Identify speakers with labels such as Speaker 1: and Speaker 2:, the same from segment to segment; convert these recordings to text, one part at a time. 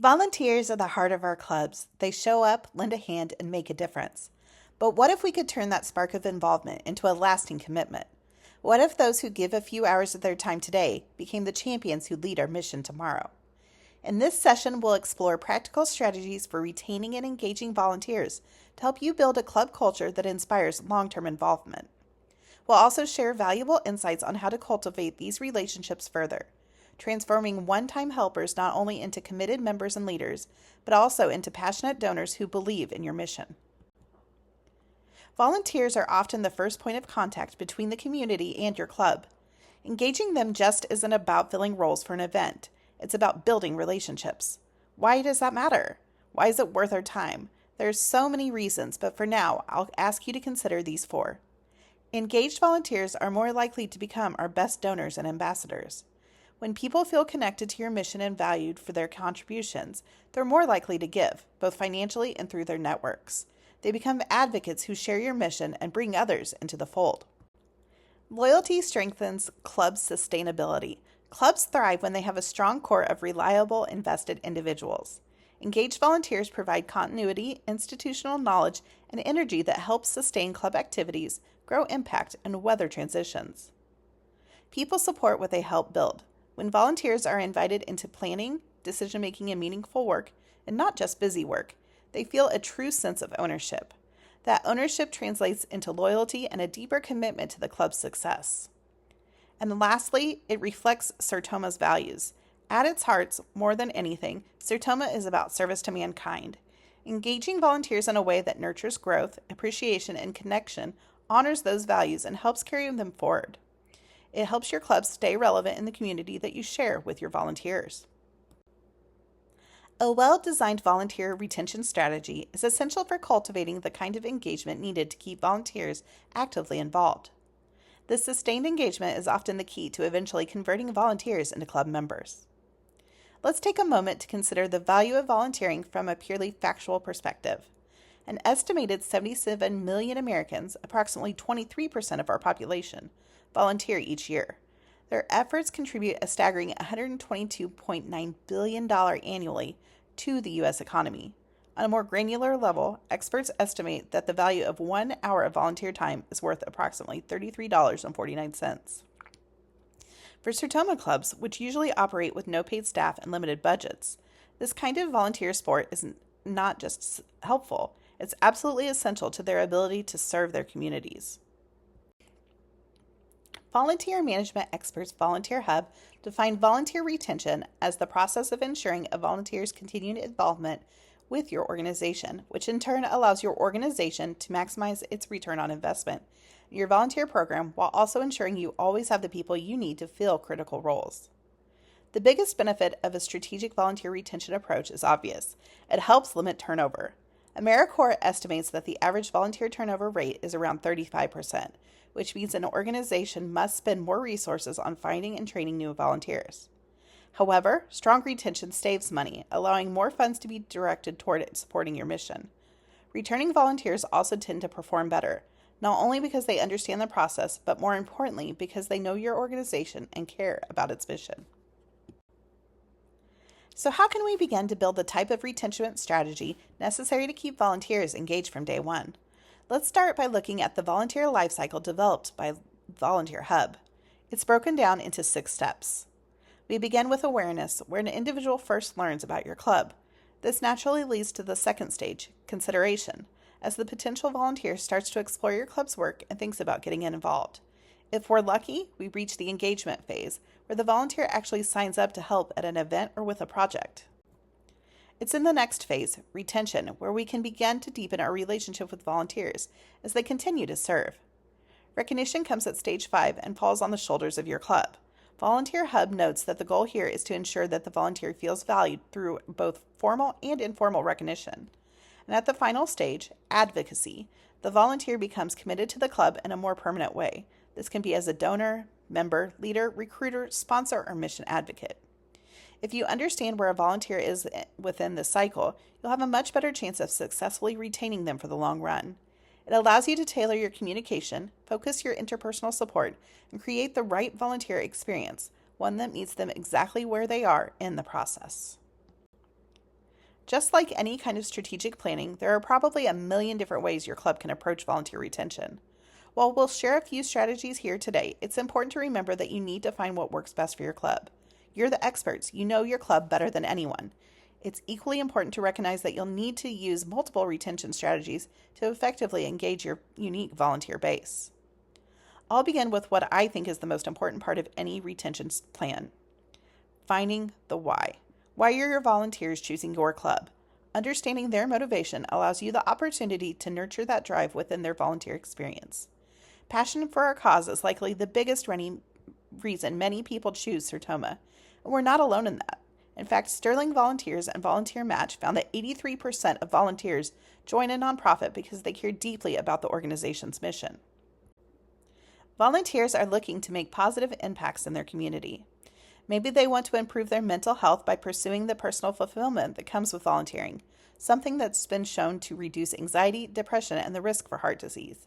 Speaker 1: Volunteers are the heart of our clubs. They show up, lend a hand, and make a difference. But what if we could turn that spark of involvement into a lasting commitment? What if those who give a few hours of their time today became the champions who lead our mission tomorrow? In this session, we'll explore practical strategies for retaining and engaging volunteers to help you build a club culture that inspires long-term involvement. We'll also share valuable insights on how to cultivate these relationships further, transforming one-time helpers not only into committed members and leaders, but also into passionate donors who believe in your mission. Volunteers are often the first point of contact between the community and your club. Engaging them just isn't about filling roles for an event. It's about building relationships. Why does that matter? Why is it worth our time? There's so many reasons, but for now, I'll ask you to consider these four. Engaged volunteers are more likely to become our best donors and ambassadors. When people feel connected to your mission and valued for their contributions, they're more likely to give, both financially and through their networks. They become advocates who share your mission and bring others into the fold. Loyalty strengthens club sustainability. Clubs thrive when they have a strong core of reliable, invested individuals. Engaged volunteers provide continuity, institutional knowledge, and energy that helps sustain club activities, grow impact, and weather transitions. People support what they help build. When volunteers are invited into planning, decision-making, and meaningful work, and not just busy work, they feel a true sense of ownership. That ownership translates into loyalty and a deeper commitment to the club's success. And lastly, it reflects Sertoma's values. At its heart, more than anything, Sertoma is about service to mankind. Engaging volunteers in a way that nurtures growth, appreciation, and connection honors those values and helps carry them forward. It helps your club stay relevant in the community that you share with your volunteers. A well-designed volunteer retention strategy is essential for cultivating the kind of engagement needed to keep volunteers actively involved. This sustained engagement is often the key to eventually converting volunteers into club members. Let's take a moment to consider the value of volunteering from a purely factual perspective. An estimated 77 million Americans, approximately 23% of our population, volunteer each year. Their efforts contribute a staggering $122.9 billion annually to the U.S. economy. On a more granular level, experts estimate that the value of 1 hour of volunteer time is worth approximately $33.49. For Sertoma clubs, which usually operate with no paid staff and limited budgets, this kind of volunteer support is not just helpful, it's absolutely essential to their ability to serve their communities. Volunteer management experts Volunteer Hub define volunteer retention as the process of ensuring a volunteer's continued involvement with your organization, which in turn allows your organization to maximize its return on investment in your volunteer program while also ensuring you always have the people you need to fill critical roles. The biggest benefit of a strategic volunteer retention approach is obvious. It helps limit turnover. AmeriCorps estimates that the average volunteer turnover rate is around 35%, which means an organization must spend more resources on finding and training new volunteers. However, strong retention saves money, allowing more funds to be directed toward supporting your mission. Returning volunteers also tend to perform better, not only because they understand the process, but more importantly, because they know your organization and care about its mission. So how can we begin to build the type of retention strategy necessary to keep volunteers engaged from day one? Let's start by looking at the volunteer lifecycle developed by Volunteer Hub. It's broken down into 6 steps. We begin with awareness, where an individual first learns about your club. This naturally leads to the second stage, consideration, as the potential volunteer starts to explore your club's work and thinks about getting involved. If we're lucky, we reach the engagement phase, where the volunteer actually signs up to help at an event or with a project. It's in the next phase, retention, where we can begin to deepen our relationship with volunteers as they continue to serve. Recognition comes at stage 5 and falls on the shoulders of your club. Volunteer Hub notes that the goal here is to ensure that the volunteer feels valued through both formal and informal recognition. And at the final stage, advocacy, the volunteer becomes committed to the club in a more permanent way. This can be as a donor, member, leader, recruiter, sponsor, or mission advocate. If you understand where a volunteer is within this cycle, you'll have a much better chance of successfully retaining them for the long run. It allows you to tailor your communication, focus your interpersonal support, and create the right volunteer experience, one that meets them exactly where they are in the process. Just like any kind of strategic planning, there are probably a million different ways your club can approach volunteer retention. While we'll share a few strategies here today, it's important to remember that you need to find what works best for your club. You're the experts. You know your club better than anyone. It's equally important to recognize that you'll need to use multiple retention strategies to effectively engage your unique volunteer base. I'll begin with what I think is the most important part of any retention plan: finding the why. Why are your volunteers choosing your club? Understanding their motivation allows you the opportunity to nurture that drive within their volunteer experience. Passion for our cause is likely the biggest reason many people choose Sertoma, and we're not alone in that. In fact, Sterling Volunteers and Volunteer Match found that 83% of volunteers join a nonprofit because they care deeply about the organization's mission. Volunteers are looking to make positive impacts in their community. Maybe they want to improve their mental health by pursuing the personal fulfillment that comes with volunteering, something that's been shown to reduce anxiety, depression, and the risk for heart disease.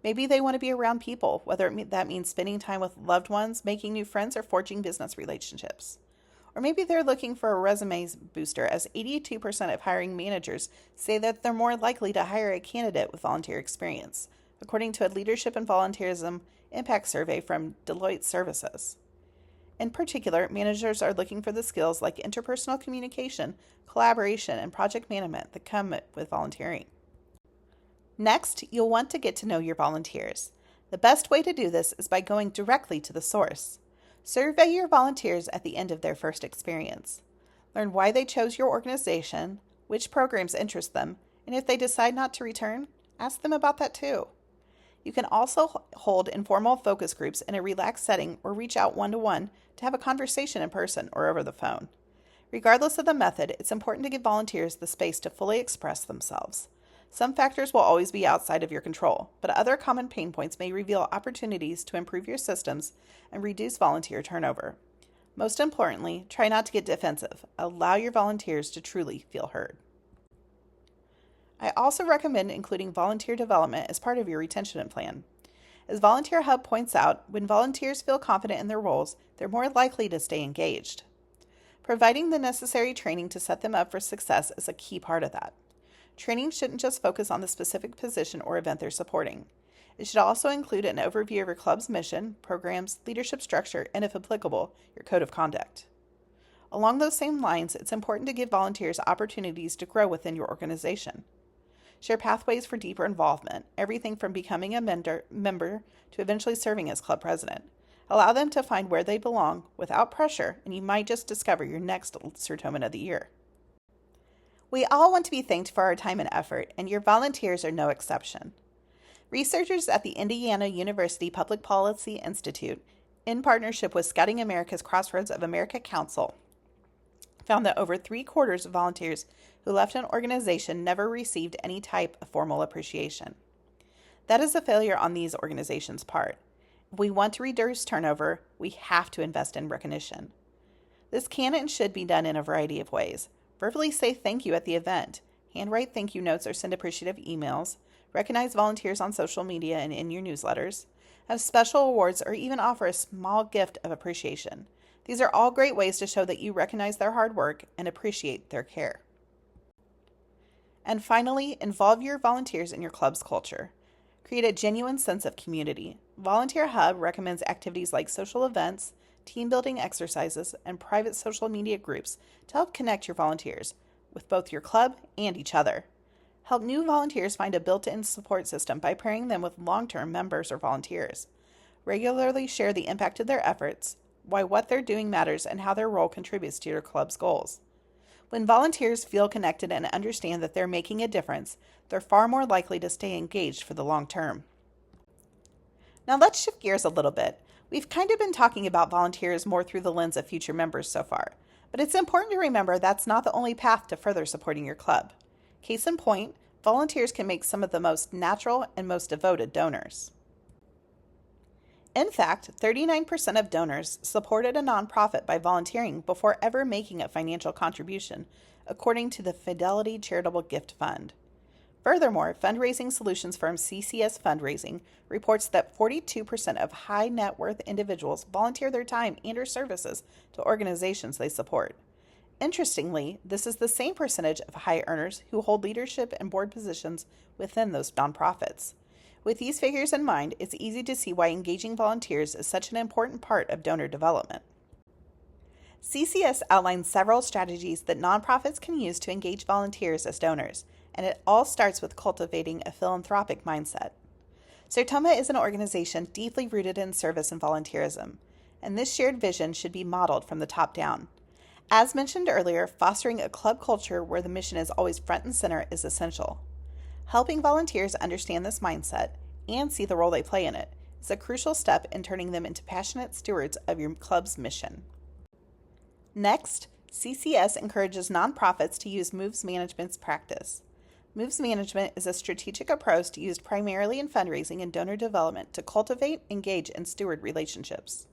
Speaker 1: Maybe they want to be around people, whether that means spending time with loved ones, making new friends, or forging business relationships. Or maybe they're looking for a resume booster, as 82% of hiring managers say that they're more likely to hire a candidate with volunteer experience, according to a Leadership and Volunteerism Impact Survey from Deloitte Services. In particular, managers are looking for the skills like interpersonal communication, collaboration, and project management that come with volunteering. Next, you'll want to get to know your volunteers. The best way to do this is by going directly to the source. Survey your volunteers at the end of their first experience. Learn why they chose your organization, which programs interest them, and if they decide not to return, ask them about that too. You can also hold informal focus groups in a relaxed setting or reach out one-to-one to have a conversation in person or over the phone. Regardless of the method, it's important to give volunteers the space to fully express themselves. Some factors will always be outside of your control, but other common pain points may reveal opportunities to improve your systems and reduce volunteer turnover. Most importantly, try not to get defensive. Allow your volunteers to truly feel heard. I also recommend including volunteer development as part of your retention plan. As Volunteer Hub points out, when volunteers feel confident in their roles, they're more likely to stay engaged. Providing the necessary training to set them up for success is a key part of that. Training shouldn't just focus on the specific position or event they're supporting. It should also include an overview of your club's mission, programs, leadership structure, and if applicable, your code of conduct. Along those same lines, it's important to give volunteers opportunities to grow within your organization. Share pathways for deeper involvement, everything from becoming a member to eventually serving as club president. Allow them to find where they belong without pressure, and you might just discover your next Sertoman of the Year. We all want to be thanked for our time and effort, and your volunteers are no exception. Researchers at the Indiana University Public Policy Institute, in partnership with Scouting America's Crossroads of America Council, found that over 3/4 of volunteers who left an organization never received any type of formal appreciation. That is a failure on these organizations' part. If we want to reduce turnover, we have to invest in recognition. This can and should be done in a variety of ways. Verbally say thank you at the event, handwrite thank you notes or send appreciative emails, recognize volunteers on social media and in your newsletters, have special awards, or even offer a small gift of appreciation. These are all great ways to show that you recognize their hard work and appreciate their care. And finally, involve your volunteers in your club's culture. Create a genuine sense of community. Volunteer Hub recommends activities like social events, team building exercises, and private social media groups to help connect your volunteers with both your club and each other. Help new volunteers find a built-in support system by pairing them with long-term members or volunteers. Regularly share the impact of their efforts, why what they're doing matters, and how their role contributes to your club's goals. When volunteers feel connected and understand that they're making a difference, they're far more likely to stay engaged for the long term. Now let's shift gears a little bit. We've kind of been talking about volunteers more through the lens of future members so far, but it's important to remember that's not the only path to further supporting your club. Case in point, volunteers can make some of the most natural and most devoted donors. In fact, 39% of donors supported a nonprofit by volunteering before ever making a financial contribution, according to the Fidelity Charitable Gift Fund. Furthermore, fundraising solutions firm CCS Fundraising reports that 42% of high net worth individuals volunteer their time and/or services to organizations they support. Interestingly, this is the same percentage of high earners who hold leadership and board positions within those nonprofits. With these figures in mind, it's easy to see why engaging volunteers is such an important part of donor development. CCS outlines several strategies that nonprofits can use to engage volunteers as donors, and it all starts with cultivating a philanthropic mindset. Sertoma is an organization deeply rooted in service and volunteerism, and this shared vision should be modeled from the top down. As mentioned earlier, fostering a club culture where the mission is always front and center is essential. Helping volunteers understand this mindset and see the role they play in it is a crucial step in turning them into passionate stewards of your club's mission. Next, CCS encourages nonprofits to use moves management's practice. Moves management is a strategic approach used primarily in fundraising and donor development to cultivate, engage, and steward relationships.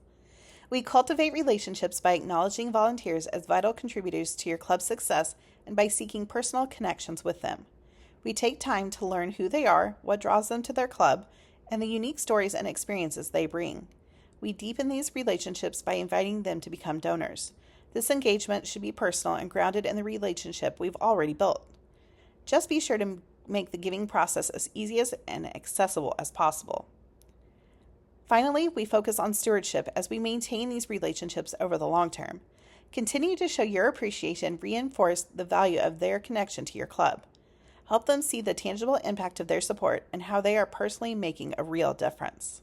Speaker 1: We cultivate relationships by acknowledging volunteers as vital contributors to your club's success and by seeking personal connections with them. We take time to learn who they are, what draws them to their club, and the unique stories and experiences they bring. We deepen these relationships by inviting them to become donors. This engagement should be personal and grounded in the relationship we've already built. Just be sure to make the giving process as easy and accessible as possible. Finally, we focus on stewardship as we maintain these relationships over the long term. Continue to show your appreciation, reinforce the value of their connection to your club. Help them see the tangible impact of their support and how they are personally making a real difference.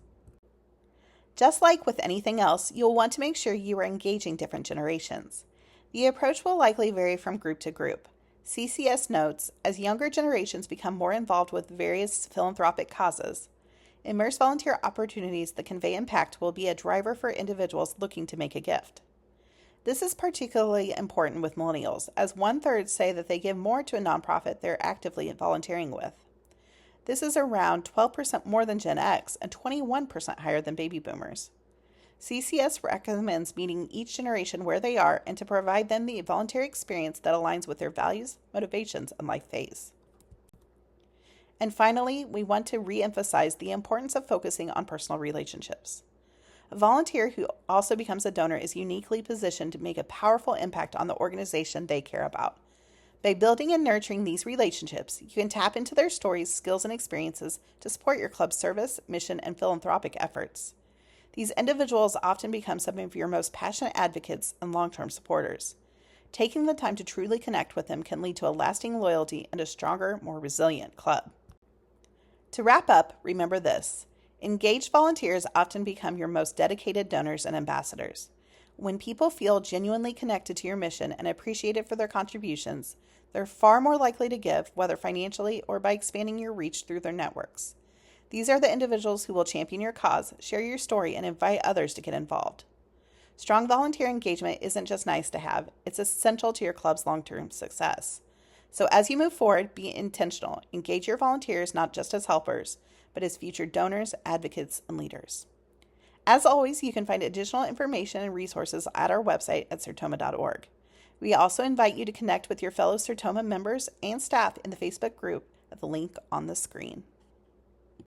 Speaker 1: Just like with anything else, you'll want to make sure you are engaging different generations. The approach will likely vary from group to group. CCS notes, as younger generations become more involved with various philanthropic causes, immerse volunteer opportunities that convey impact will be a driver for individuals looking to make a gift. This is particularly important with millennials, as 1/3 say that they give more to a nonprofit they're actively volunteering with. This is around 12% more than Gen X and 21% higher than baby boomers. CCS recommends meeting each generation where they are and to provide them the voluntary experience that aligns with their values, motivations, and life phase. And finally, we want to re-emphasize the importance of focusing on personal relationships. A volunteer who also becomes a donor is uniquely positioned to make a powerful impact on the organization they care about. By building and nurturing these relationships, you can tap into their stories, skills, and experiences to support your club's service, mission, and philanthropic efforts. These individuals often become some of your most passionate advocates and long-term supporters. Taking the time to truly connect with them can lead to a lasting loyalty and a stronger, more resilient club. To wrap up, remember this. Engaged volunteers often become your most dedicated donors and ambassadors. When people feel genuinely connected to your mission and appreciated for their contributions, they're far more likely to give, whether financially or by expanding your reach through their networks. These are the individuals who will champion your cause, share your story, and invite others to get involved. Strong volunteer engagement isn't just nice to have, it's essential to your club's long-term success. So as you move forward, be intentional. Engage your volunteers not just as helpers, but as future donors, advocates, and leaders. As always, you can find additional information and resources at our website at sertoma.org. We also invite you to connect with your fellow Sertoma members and staff in the Facebook group at the link on the screen.